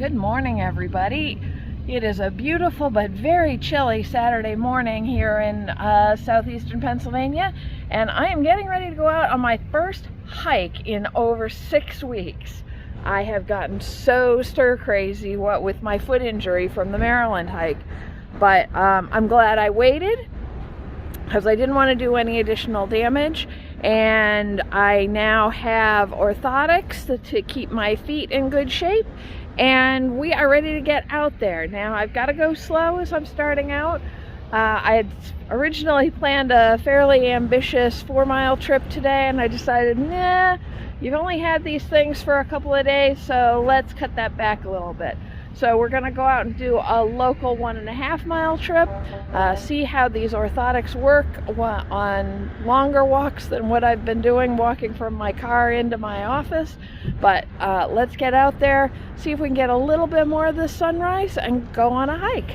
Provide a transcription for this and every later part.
Good morning, everybody. It is a beautiful but very chilly Saturday morning here in southeastern Pennsylvania, and I am getting ready to go out on my first hike in over 6 weeks. I have gotten so stir crazy with my foot injury from the Maryland hike, but I'm glad I waited because I didn't want to do any additional damage, and I now have orthotics to keep my feet in good shape, and we are ready to get out there. Now I've got to go slow as I'm starting out. I had originally planned a fairly ambitious 4-mile trip today, and I decided, nah, you've only had these things for a couple of days, so let's cut that back a little bit. So we're going to go out and do a local 1.5-mile trip, see how these orthotics work on longer walks than what I've been doing walking from my car into my office. But let's get out there, see if we can get a little bit more of the sunrise and go on a hike.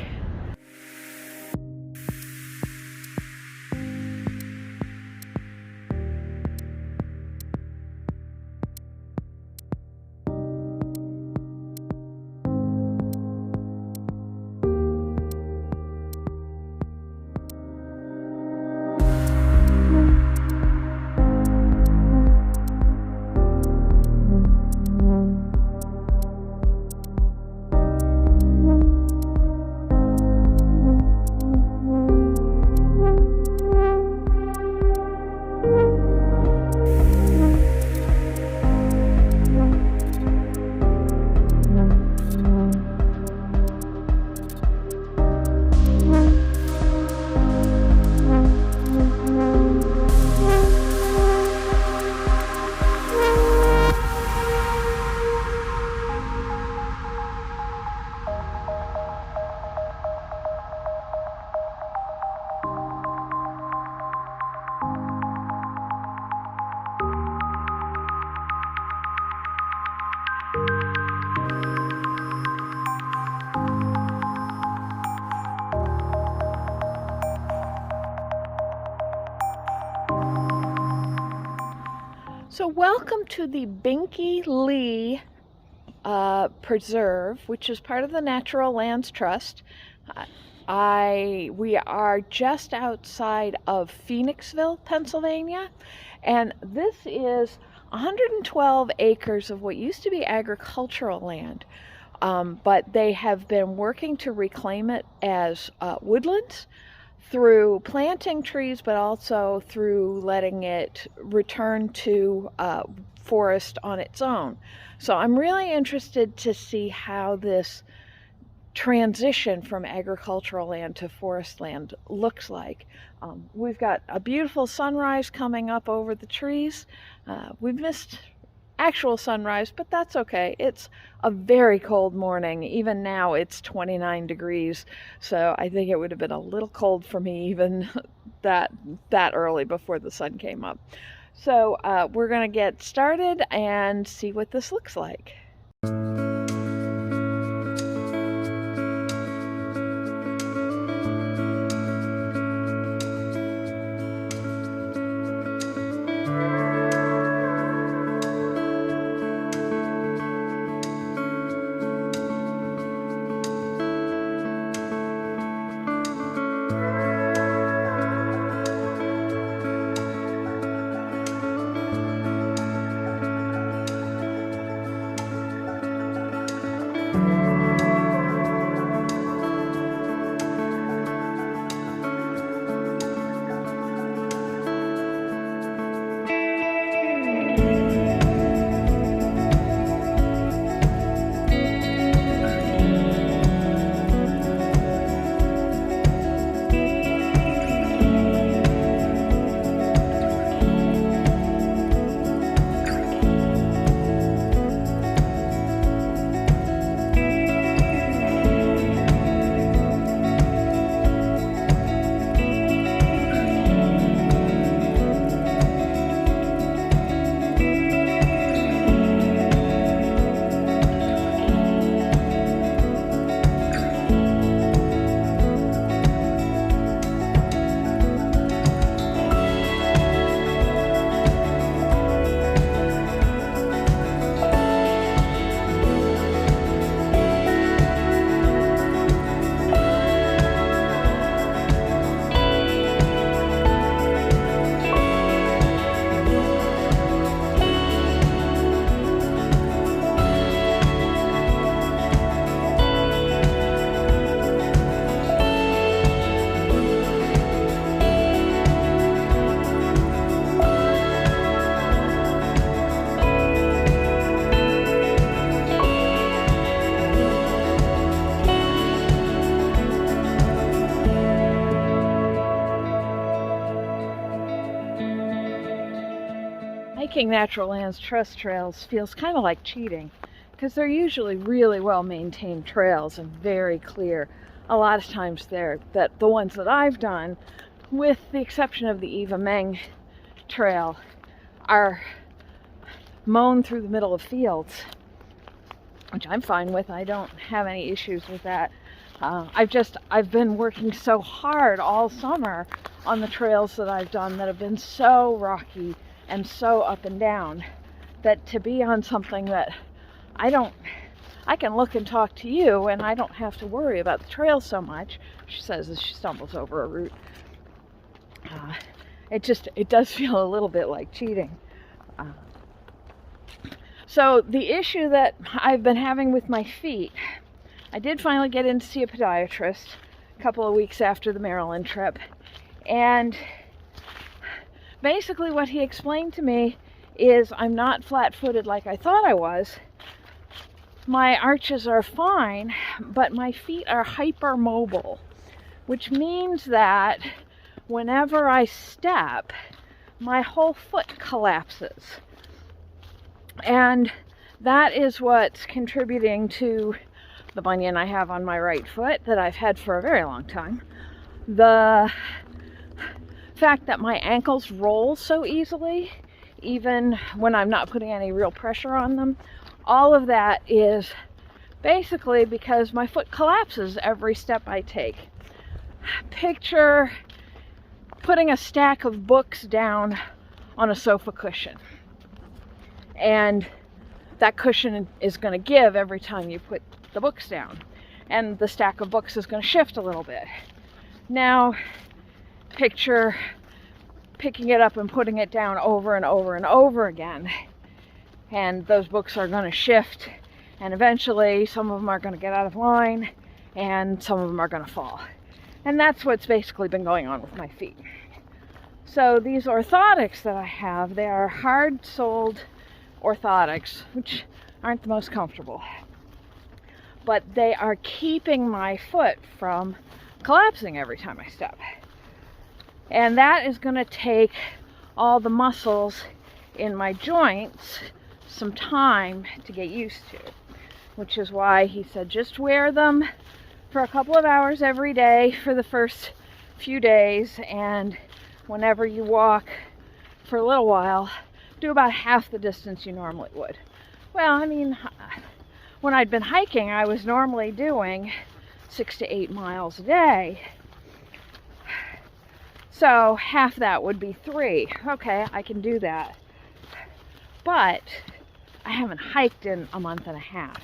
So welcome to the Binky Preserve, which is part of the Natural Lands Trust. We are just outside of Phoenixville, Pennsylvania, and this is 112 acres of what used to be agricultural land, but they have been working to reclaim it as woodlands through planting trees, but also through letting it return to forest on its own. So I'm really interested to see how this transition from agricultural land to forest land looks like. We've got a beautiful sunrise coming up over the trees. We've missed actual sunrise, but that's okay. It's a very cold morning. Even now it's 29 degrees, so I think it would have been a little cold for me even that early before the sun came up. So we're going to get started and see what this looks like. hiking natural lands trust trails feels kind of like cheating, because they're usually really well maintained trails and very clear. A lot of times the ones that I've done, with the exception of the Eva Meng trail, are mown through the middle of fields, which I'm fine with. I don't have any issues with that. I've been working so hard all summer on the trails that I've done that have been so rocky and so up and down, that to be on something that I can look and talk to you and I don't have to worry about the trail so much, she says as she stumbles over a root. It does feel a little bit like cheating. So the issue that I've been having with my feet, I did finally get in to see a podiatrist a couple of weeks after the Maryland trip, and basically what he explained to me is I'm not flat-footed like I thought I was. My arches are fine, but my feet are hypermobile, which means that whenever I step, my whole foot collapses. And that is what's contributing to the bunion I have on my right foot that I've had for a very long time. The fact that my ankles roll so easily, even when I'm not putting any real pressure on them, all of that is basically because my foot collapses every step I take. Picture putting a stack of books down on a sofa cushion, and that cushion is going to give every time you put the books down, and the stack of books is going to shift a little bit. Now picture picking it up and putting it down over and over and over again, and those books are going to shift, and eventually some of them are going to get out of line and some of them are going to fall. And that's what's basically been going on with my feet. So these orthotics that I have, they are hard-soled orthotics, which aren't the most comfortable, but they are keeping my foot from collapsing every time I step. And that is going to take all the muscles in my joints some time to get used to, which is why he said just wear them for a couple of hours every day for the first few days, and whenever you walk for a little while, do about half the distance you normally would. Well, I mean, when I'd been hiking, I was normally doing 6 to 8 miles a day. So half that would be 3. Okay, I can do that. But I haven't hiked in a month and a half.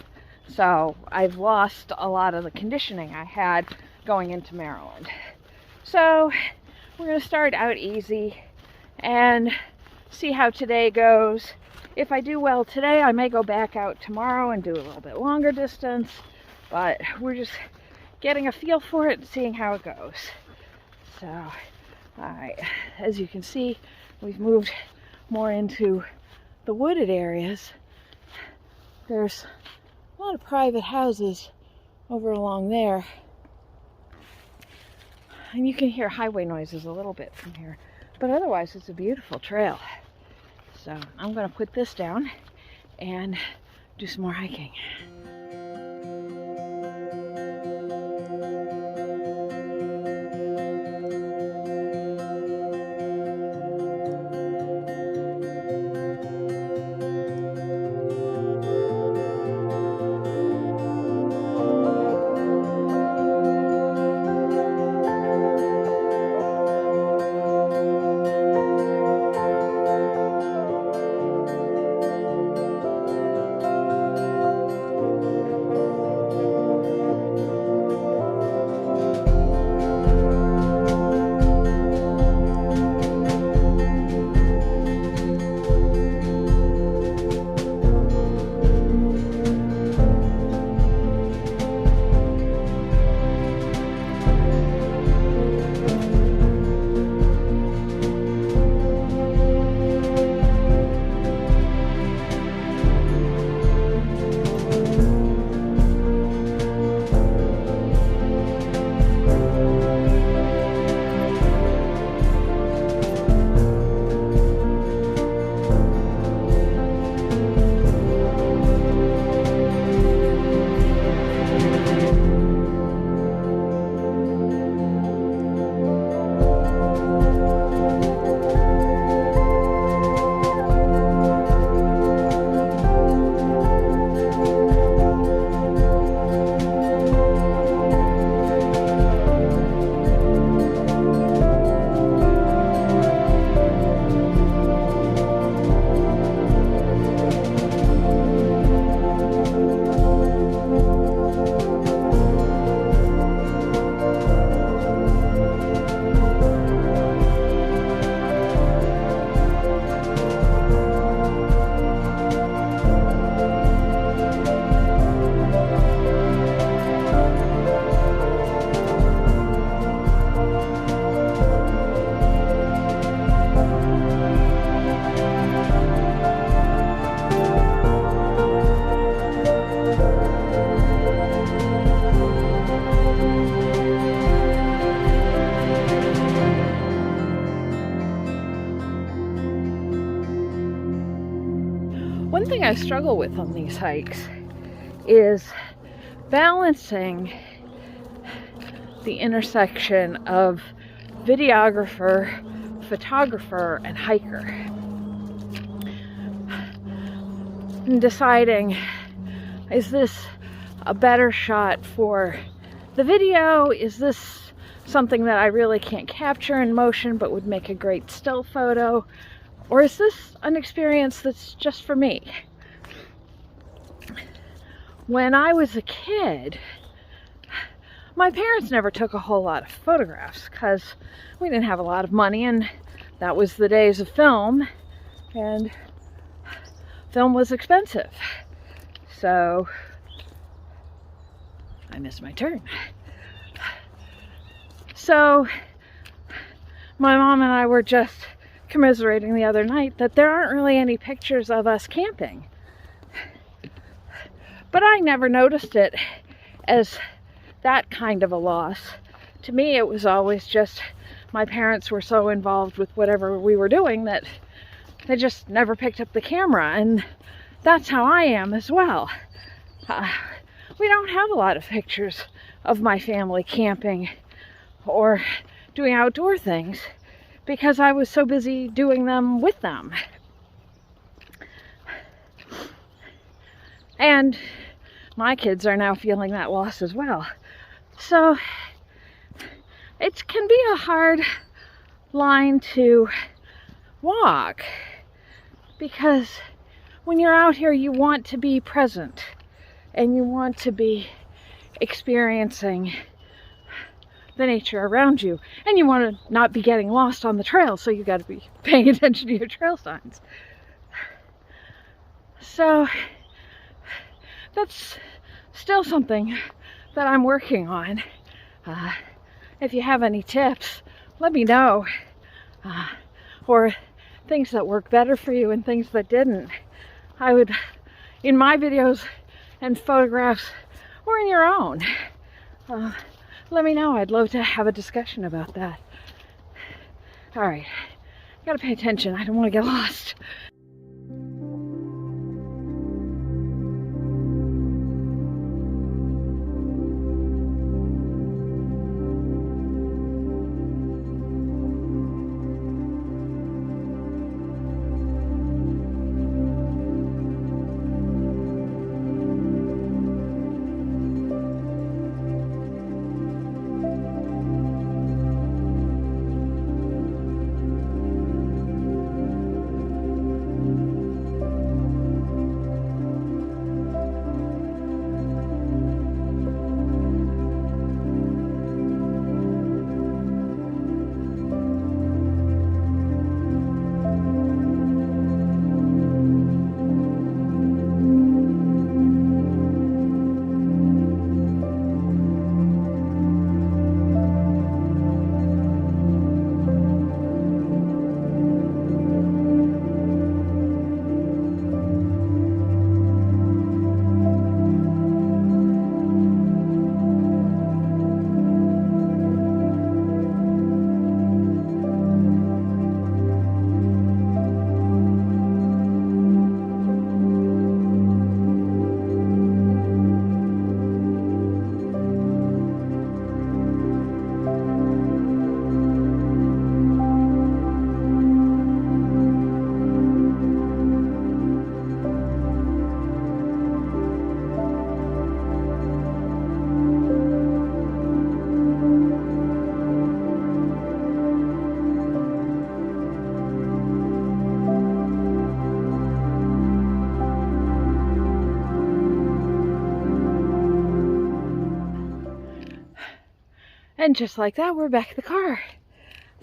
So I've lost a lot of the conditioning I had going into Maryland. So we're going to start out easy and see how today goes. If I do well today, I may go back out tomorrow and do a little bit longer distance, but we're just getting a feel for it and seeing how it goes. So, alright, as you can see, we've moved more into the wooded areas. There's a lot of private houses over along there, and you can hear highway noises a little bit from here, but otherwise it's a beautiful trail. So I'm going to put this down and do some more hiking. one thing I struggle with on these hikes is balancing the intersection of videographer, photographer, and hiker. And deciding, is this a better shot for the video? Is this something that I really can't capture in motion but would make a great still photo? Or is this an experience that's just for me? When I was a kid, my parents never took a whole lot of photographs because we didn't have a lot of money, and that was the days of film, and film was expensive. So I missed my turn. So my mom and I were just commiserating the other night that there aren't really any pictures of us camping. But I never noticed it as that kind of a loss. To me, it was always just my parents were so involved with whatever we were doing that they just never picked up the camera, and that's how I am as well. We don't have a lot of pictures of my family camping or doing outdoor things because I was so busy doing them with them. And my kids are now feeling that loss as well. So it can be a hard line to walk because when you're out here, you want to be present and you want to be experiencing the nature around you, and you want to not be getting lost on the trail, so you got to be paying attention to your trail signs. So that's still something that I'm working on. If you have any tips, let me know, or things that work better for you and things that didn't. I would, in my videos and photographs, or in your own, let me know. I'd love to have a discussion about that. All right, gotta pay attention. I don't want to get lost. And just like that, we're back at the car.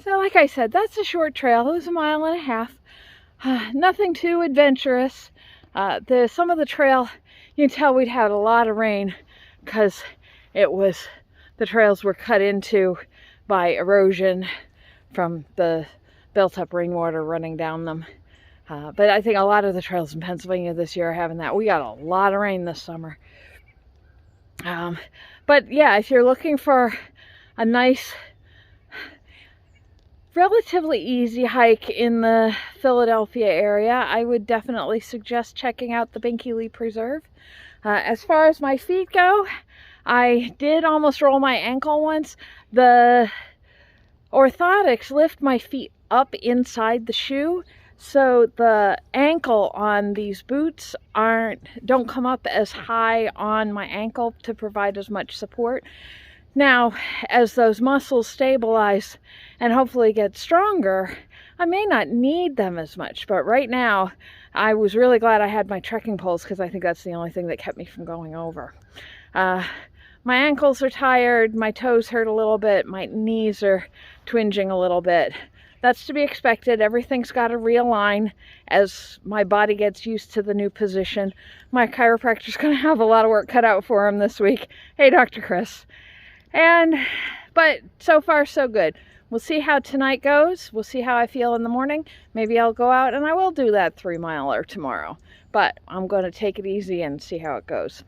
So like I said, that's a short trail. It was 1.5 miles. Nothing too adventurous. Some of the trail, you can tell we'd had a lot of rain because the trails were cut into by erosion from the built-up rainwater running down them. But I think a lot of the trails in Pennsylvania this year are having that. We got a lot of rain this summer. But yeah, if you're looking for a nice, relatively easy hike in the Philadelphia area. I would definitely suggest checking out the Binky Preserve. As far as my feet go, I did almost roll my ankle once. The orthotics lift my feet up inside the shoe, so the ankle on these boots don't come up as high on my ankle to provide as much support. Now, as those muscles stabilize and hopefully get stronger, I may not need them as much, but right now I was really glad I had my trekking poles, because I think that's the only thing that kept me from going over. My ankles are tired, my toes hurt a little bit, my knees are twinging a little bit. That's to be expected. Everything's got to realign as my body gets used to the new position. My chiropractor's going to have a lot of work cut out for him this week. Hey, Dr. Chris. But so far so good. We'll see how tonight goes. We'll see how I feel in the morning. Maybe I'll go out and I will do that 3-miler tomorrow. But I'm going to take it easy and see how it goes.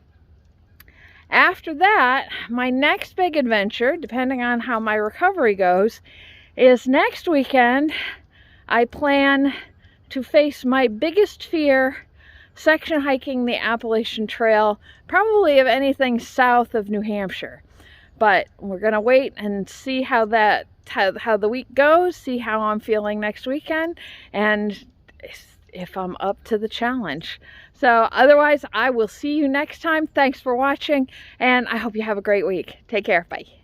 After that, my next big adventure, depending on how my recovery goes, is next weekend. I plan to face my biggest fear, section hiking the Appalachian Trail, probably of anything south of New Hampshire. But we're going to wait and see how the week goes, see how I'm feeling next weekend, and if I'm up to the challenge. So otherwise, I will see you next time. Thanks for watching, and I hope you have a great week. Take care. Bye.